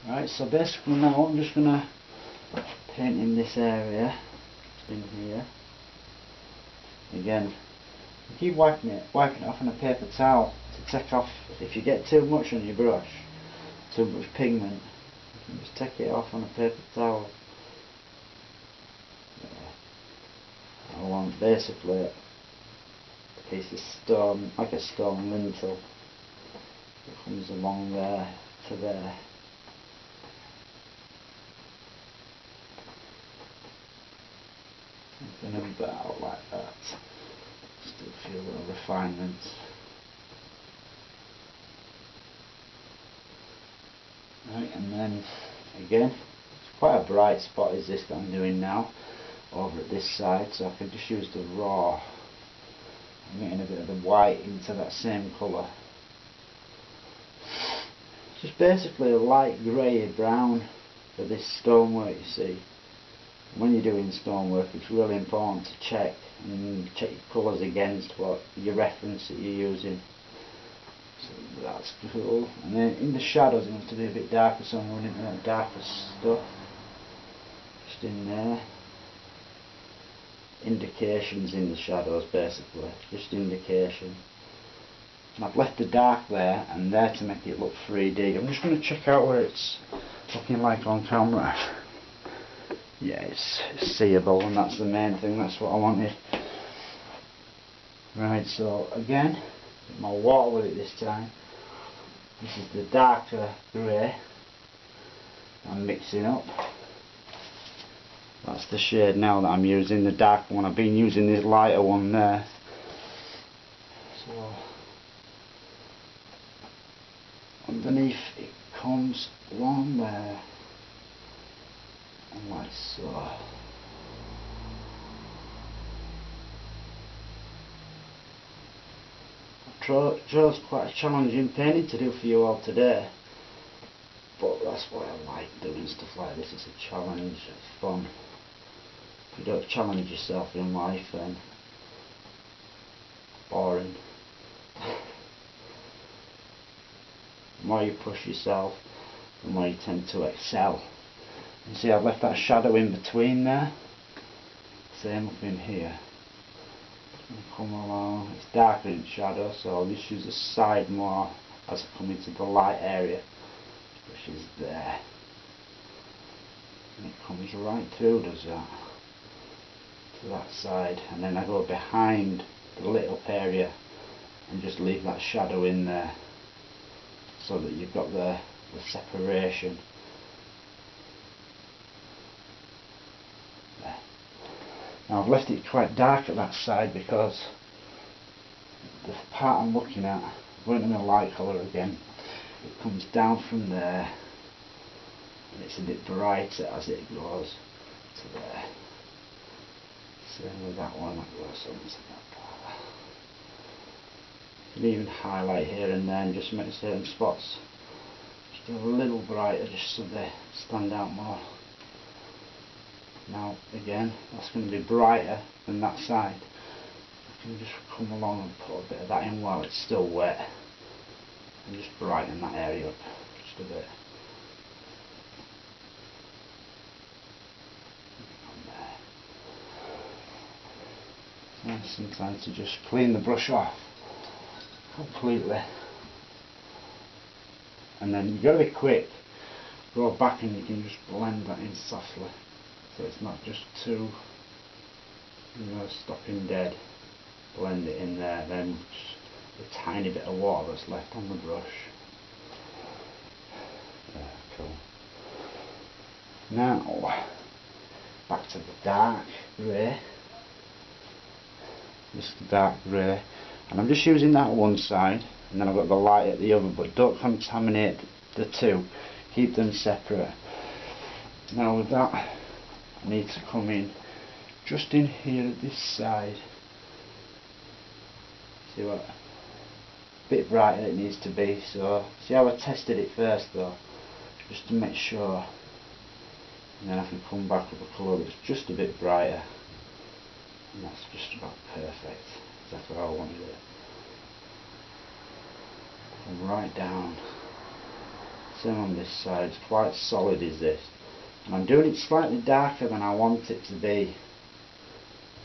Right, so basically now I'm just going to paint in this area, in here. Again, keep wiping it off on a paper towel to take off, if you get too much on your brush, too much pigment, you can just take it off on a paper towel. I want basically a piece of stone, like a stone lintel, that comes along there to there. Something about like that. Still feel a little refinement. Right, and then again, it's quite a bright spot is this that I'm doing now over at this side, so I can just use the raw. I'm getting a bit of the white into that same colour. Just basically a light grey brown for this stonework, you see. When you're doing stonework, it's really important to check and check your colours against what your reference that you're using. So that's cool. And then in the shadows it wants to be a bit darker, so I'm running that darker stuff just in there. Indications in the shadows basically, just indication. And I've left the dark there and there to make it look 3D. I'm just going to check out where it's looking like on camera. Yeah, it's seeable, and that's the main thing, that's what I wanted. Right, so again, my water with it this time. This is the darker grey I'm mixing up. That's the shade now that I'm using, the dark one. I've been using this lighter one there. So underneath it comes along there. And like so. I chose quite a challenging painting to do for you all today, but that's why I like doing stuff like this. It's a challenge, it's fun. If you don't challenge yourself in life, then it's boring. The more you push yourself, the more you tend to excel. You see, I've left that shadow in between there. Same up in here. Come along. It's darker in shadow, so I'll just use the side more as I come into the light area, which is there. And it comes right through, does that, to that side, and then I go behind the lit up area and just leave that shadow in there, so that you've got the separation. Now I've left it quite dark at that side because the part I'm looking at, going in a light colour again, it comes down from there and it's a bit brighter as it goes to there. Same with that one, that goes on to that part. You can even highlight here and there and just make certain spots just a little brighter, just so they stand out more. Now again, that's going to be brighter than that side. I can just come along and put a bit of that in while it's still wet and just brighten that area up just a bit. It's nice sometimes to just clean the brush off completely, and then you've got to be quick. Go back and you can just blend that in softly, so it's not just too, stopping dead. Blend it in there, then just a tiny bit of water that's left on the brush. Yeah, cool. Now, back to the dark grey. This is the dark grey, and I'm just using that one side, and then I've got the light at the other, but don't contaminate the two. Keep them separate. Now with that, I need to come in just in here at this side. See what? A bit brighter it needs to be. So see how I tested it first though, just to make sure, and then I can come back with a colour that's just a bit brighter, and that's just about perfect. Exactly how I wanted it. Come right down. Same on this side, it's quite solid is this. And I'm doing it slightly darker than I want it to be,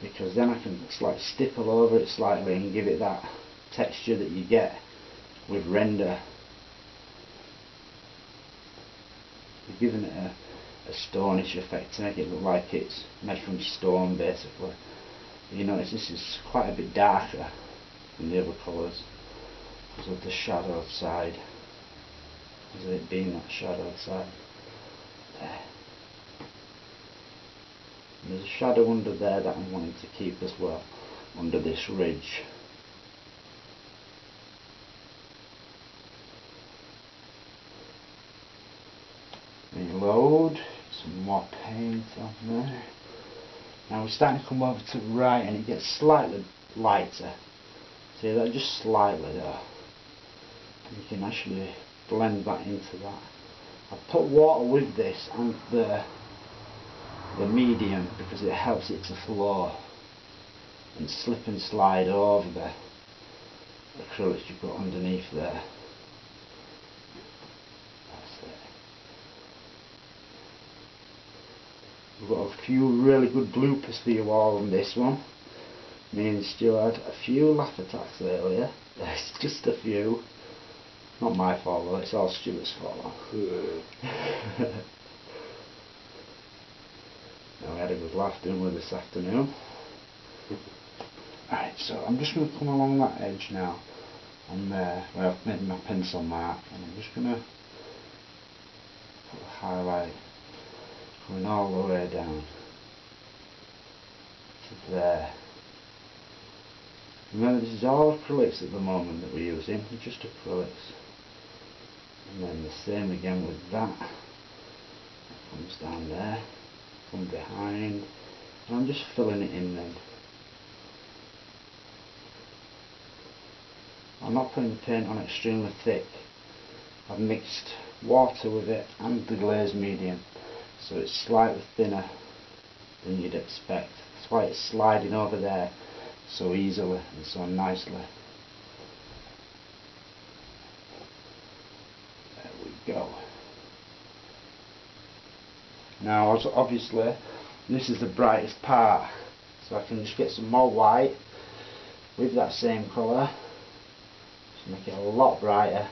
because then I can like stipple over it slightly and give it that texture that you get with render. You're giving it a stonish effect to make it look like it's made from stone basically. You notice this is quite a bit darker than the other colours because of the shadow side, because of it being that shadow side. There. And there's a shadow under there that I'm wanting to keep as well, under this ridge. Reload, some more paint on there. Now we're starting to come over to the right and it gets slightly lighter. See that, just slightly there. And you can actually blend that into that. I've put water with this and the medium because it helps it to flow and slip and slide over the acrylics you've got underneath there. That's it. We've got a few really good bloopers for you all on this one. Me and Stu had a few laugh attacks earlier. It's just a few. Not my fault though, it's all Stuart's fault. Now we had a good laugh, didn't we, this afternoon? Alright, so I'm just going to come along that edge now. And where I've made my pencil mark, and I'm just going to put a highlight going all the way down to there. Remember, this is all acrylics at the moment that we're using, just acrylics. And then the same again with that. That comes down there, from behind, and I'm just filling it in then. I'm not putting the paint on extremely thick. I've mixed water with it and the glaze medium, so it's slightly thinner than you'd expect. That's why it's sliding over there so easily and so nicely. There we go. Now obviously this is the brightest part, so I can just get some more white with that same colour to make it a lot brighter,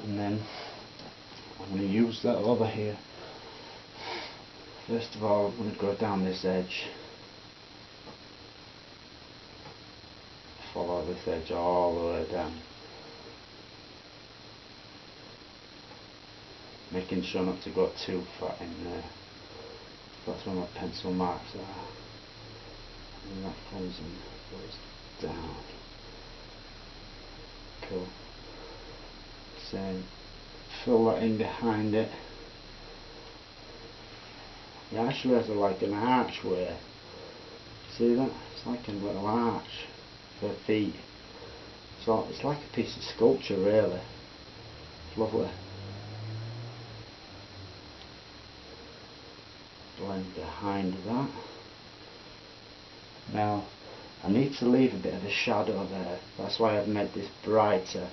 and then I'm going to use that over here. First of all, I'm going to go down this edge, follow this edge all the way down, making sure not to go too far in there. That's where my pencil marks are, and that comes and goes down. Cool. Same, fill that in behind it. It actually has like an archway. See that? It's like a little arch for feet. So it's like a piece of sculpture really. It's lovely. Blend behind that. Now I need to leave a bit of a shadow there. That's why I've made this brighter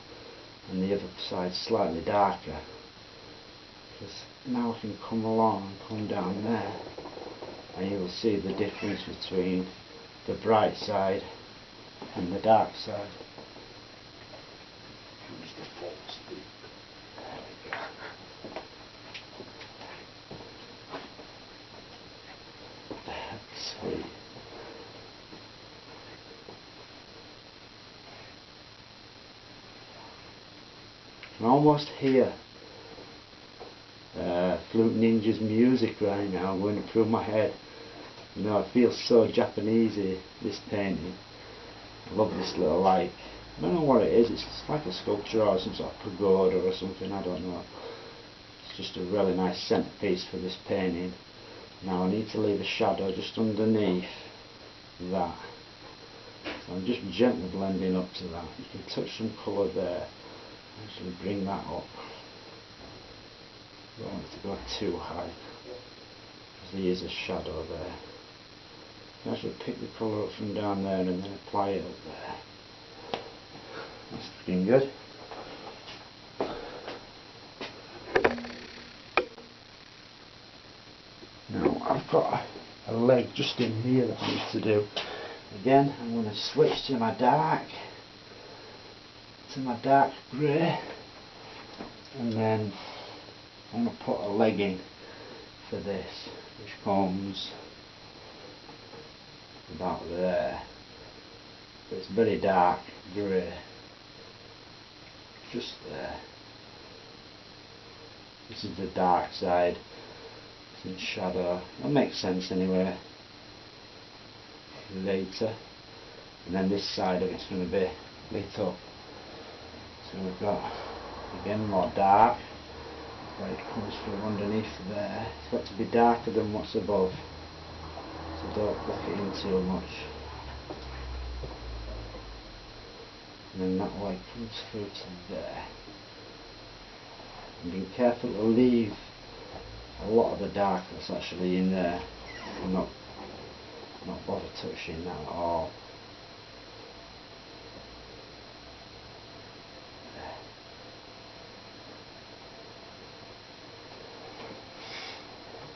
and the other side slightly darker. Because now I can come along and come down there and you'll see the difference between the bright side and the dark side. Comes the full speed. There we go. Sweet. I can almost hear Flute Ninja's music right now going through my head. You know, it feels so Japanesey, this painting. I love this little like, I don't know what it is, it's like a sculpture or some sort of pagoda or something, I don't know. It's just a really nice centerpiece for this painting. Now I need to leave a shadow just underneath that. So I'm just gently blending up to that. You can touch some colour there. Actually bring that up. I don't want it to go too high, because there is a shadow there. You can actually pick the colour up from down there and then apply it up there. That's looking good. got a leg just in here that I need to do. Again, I'm going to switch to my dark grey, and then I'm going to put a leg in for this, which comes about there. But it's very dark grey, just there. This is the dark side. It's in shadow. That makes sense anyway. Later, and then this side of it's going to be lit up. So we've got again more dark where it comes through underneath there. It's got to be darker than what's above, so don't block it in too much. And then that light comes through to there. And be careful to leave a lot of the dark that's actually in there. I'm not bother touching that at all.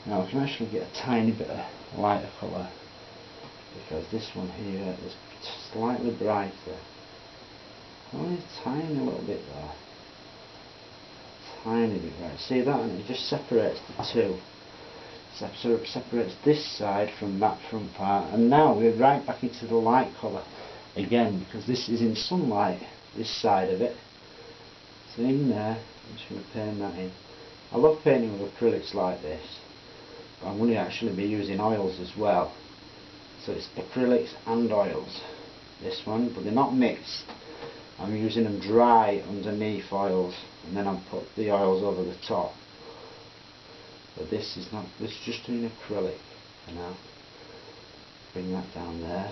Now I can actually get a tiny bit of lighter colour, because this one here is slightly brighter. Only a tiny little bit though. Tiny bit bright. See that? And it just separates the two. Separates this side from that front part, and now we're right back into the light colour again, because this is in sunlight, this side of it. So in there, I'm just going to paint that in. I love painting with acrylics like this, but I'm going to actually be using oils as well. So it's acrylics and oils, this one, but they're not mixed. I'm using them dry underneath oils, and then I'll put the oils over the top. But this is not, this is just in acrylic for now. Bring that down there.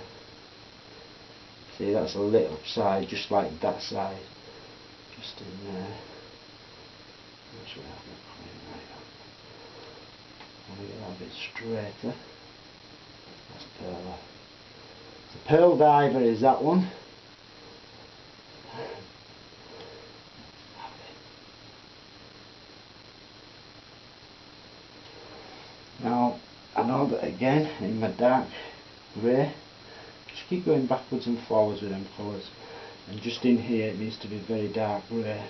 See, that's a lit up side, just like that side. Just in there. Actually, I'm not coming right up. I want to get that a bit straighter. That's pearl. The pearl diver is that one. Now, I know that again, in my dark grey, just keep going backwards and forwards with them colours, and just in here it needs to be very dark grey.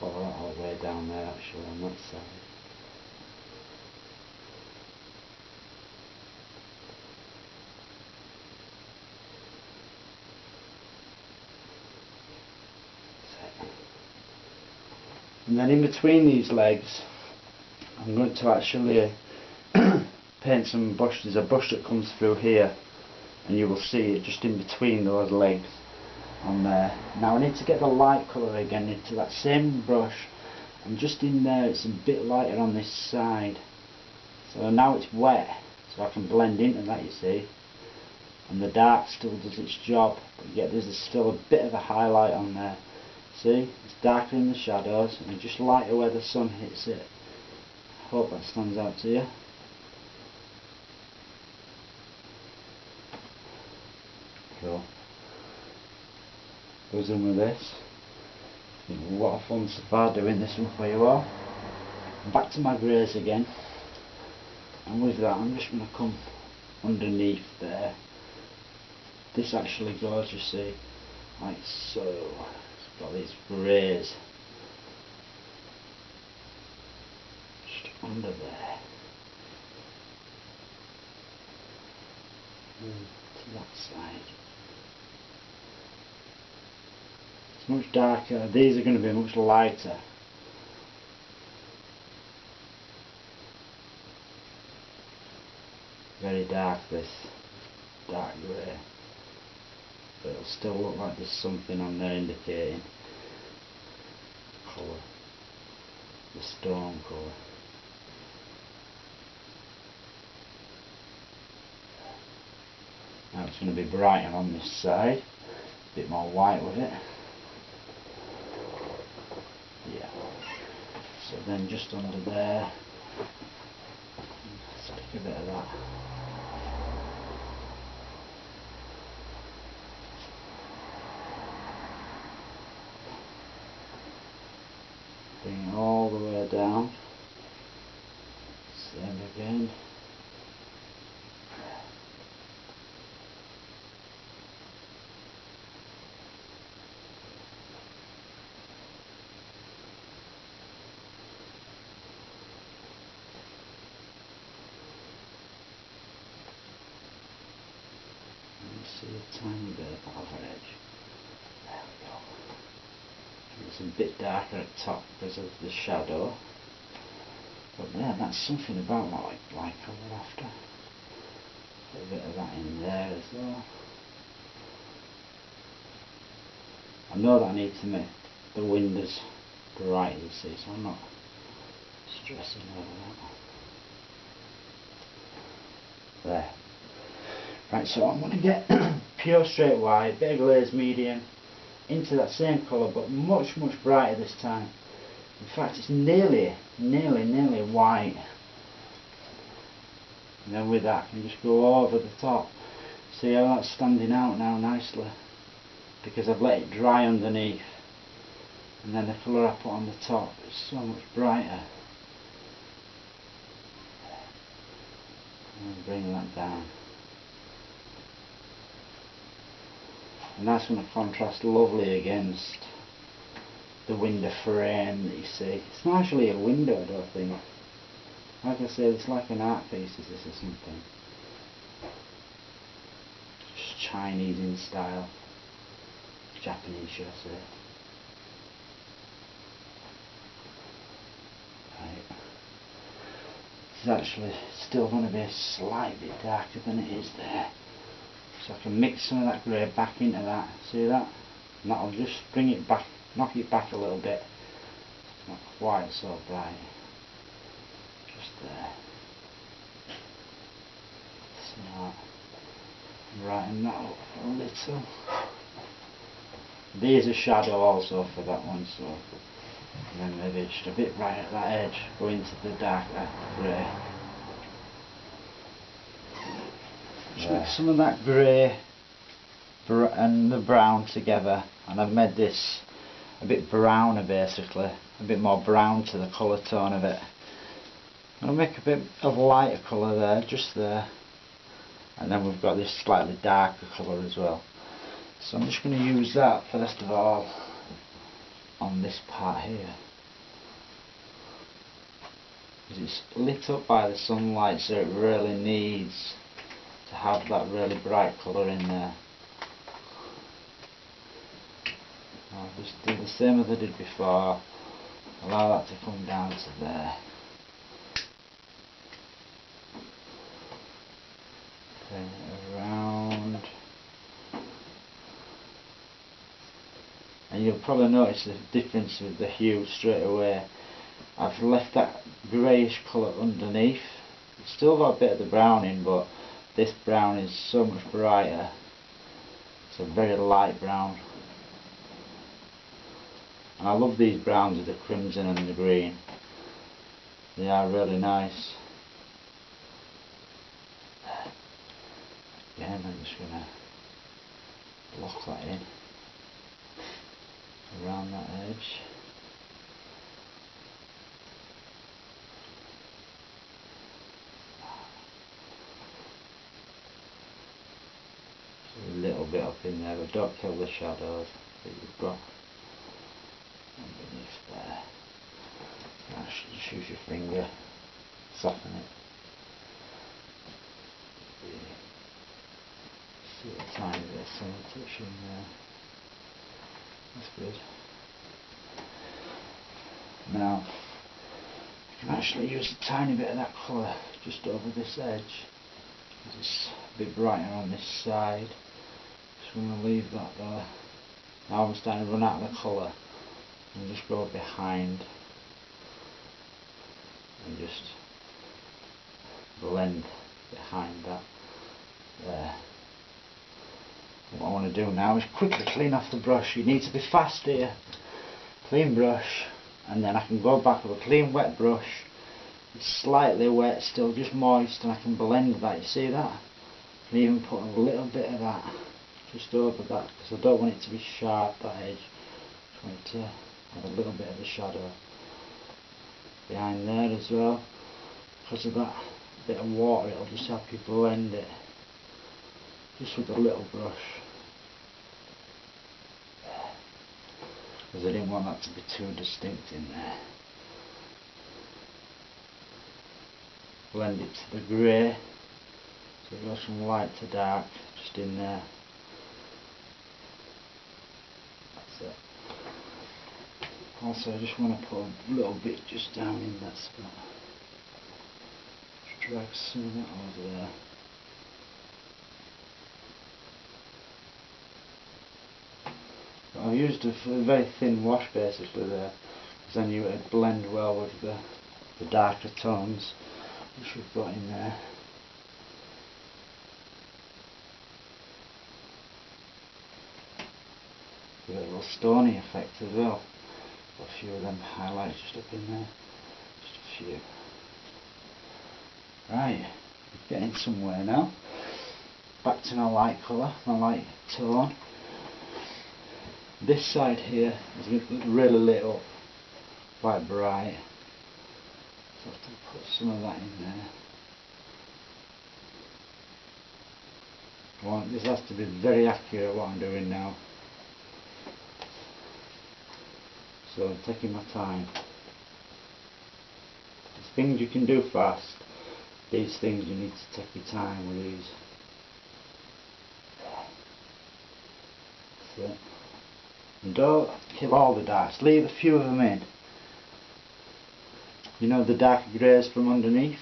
Follow that all the way down there actually on that side. And then in between these legs, I'm going to actually paint some bush. There's a bush that comes through here, and you will see it just in between those legs on there. Now I need to get the light colour again into that same brush, and just in there it's a bit lighter on this side. So now it's wet, so I can blend into that, you see. And the dark still does its job, but yet there's still a bit of a highlight on there. See, it's darker in the shadows and just lighter where the sun hits it. Hope that stands out to you. Cool. Goes in with this. It's been a lot of fun so far doing this one for you all. Back to my greys again. And with that I'm just going to come underneath there. This actually goes, you see, like so. It's got these greys just under there. To that side. It's much darker. These are going to be much lighter. Very dark, this dark grey. But it'll still look like there's something on there indicating colour. The stone colour. Now it's going to be brighter on this side, a bit more white with it. Yeah. So then just under there, stick a bit of that. Bring it all the way down. again. See a tiny bit of that other edge. There we go. It's a bit darker at the top because of the shadow. But yeah, that's something about my light colour after. A bit of that in there as well. I know that I need to make the windows bright, you see, so I'm not stressing over that. There. Right, so I'm going to get pure straight white, bit of glazed medium, into that same colour, but much brighter this time. In fact, it's nearly white. And then with that, I can just go over the top. See how that's standing out now nicely? Because I've let it dry underneath. And then the colour I put on the top is so much brighter. And bring that down. And that's going to contrast lovely against the window frame that you see. It's not actually a window, I don't think. Like I said, it's like an art piece, is this or something. Just Chinese in style. Japanese, should I say. Right. It's actually still going to be a slight bit darker than it is there. So I can mix some of that grey back into that, see that? And that'll just bring it back, knock it back a little bit. It's not quite so bright. Just there. See that? Brighten that up a little. There's a shadow also for that one, so and then maybe just a bit right at that edge, go into the darker grey. Just mix some of that grey and the brown together, and I've made this a bit browner basically, a bit more brown to the colour tone of it. I'll make a bit of lighter colour there, just there, and then we've got this slightly darker colour as well. So I'm just going to use that first of all on this part here. Because it's lit up by the sunlight, so it really needs to have that really bright colour in there. I'll just do the same as I did before, allow that to come down to there. Bring it around. And you'll probably notice the difference with the hue straight away. I've left that greyish colour underneath. It's still got a bit of the brown in, but this brown is so much brighter. It's a very light brown. And I love these browns with the crimson and the green. They are really nice. Again, I'm just going to block that in around that edge. A little bit up in there, but don't kill the shadows that you've got underneath there. Actually, just use your finger, soften it. See a tiny bit of sun touch in there. That's good. Now, I can actually use a tiny bit of that colour just over this edge, because it's a bit brighter on this side. Just going to leave that there. Now I'm starting to run out of the colour, and just go behind and just blend behind that there. What I want to do now is quickly clean off the brush. You need to be fast here. Clean brush, and then I can go back with a clean wet brush. It's slightly wet still, just moist, and I can blend that. You see that? I can even put a little bit of that just over that, because I don't want it to be sharp, that edge. I just want it to have a little bit of a shadow behind there as well, because of that bit of water, it'll just help you blend it, just with a little brush, because I didn't want that to be too distinct in there. Blend it to the grey, so it goes from light to dark, just in there. That's it. Also, I just want to put a little bit just down in that spot. Just drag some of that over there. But I've used a very thin wash basically there, because I knew it'd blend well with the darker tones which we've got in there. Give it a little stony effect as well. Got a few of them highlights just up in there. Just a few. Right, we're getting somewhere now. Back to my light colour, my light tone. This side here is really lit up, quite bright. So I have to put some of that in there. This has to be very accurate what I'm doing now. So I'm taking my time. There's things you can do fast. These things you need to take your time with these. That's it. And don't kill all the darks. Leave a few of them in. You know the darker greys from underneath?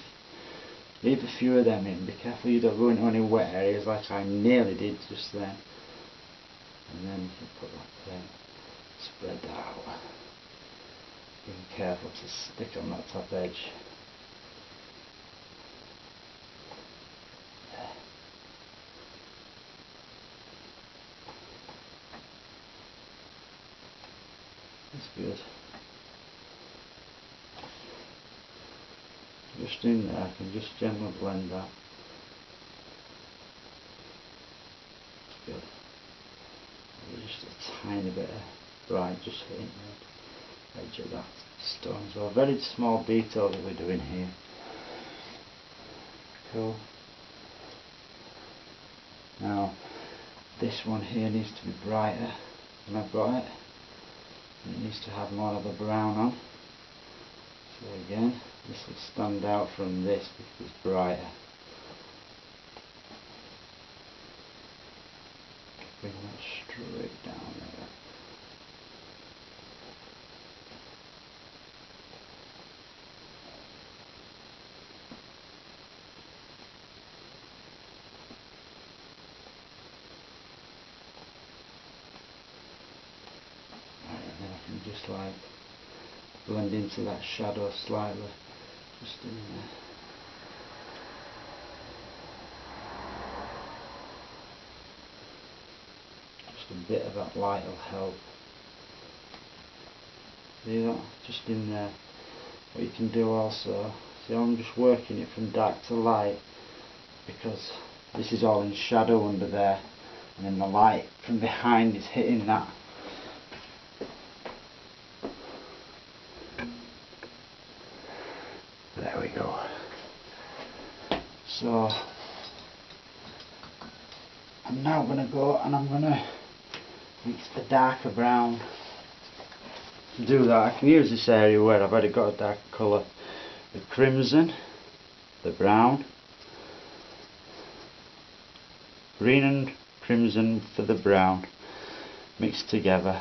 Leave a few of them in. Be careful you don't go into any wet areas like I nearly did just then. And then you can put that there. Spread that out. Being careful to stick on that top edge. That's good. Just in there, I can just gently blend that. That's good. Just a tiny bit of bright just hitting the edge of that stone. So a very small detail that we're doing here. Cool. Now this one here needs to be brighter than I've got it. It needs to have more of the brown on. So again, this will stand out from this because it's brighter. Bring that straight down there. Just like blend into that shadow slightly, just in there. Just a bit of that light will help. See that? Just in there. What you can do also, see I'm just working it from dark to light because this is all in shadow under there, and then the light from behind is hitting that. There we go. So I'm now going to go and I'm going to mix the darker brown. To do that I can use this area where I've already got a dark colour. The crimson, the brown, green and crimson for the brown mixed together.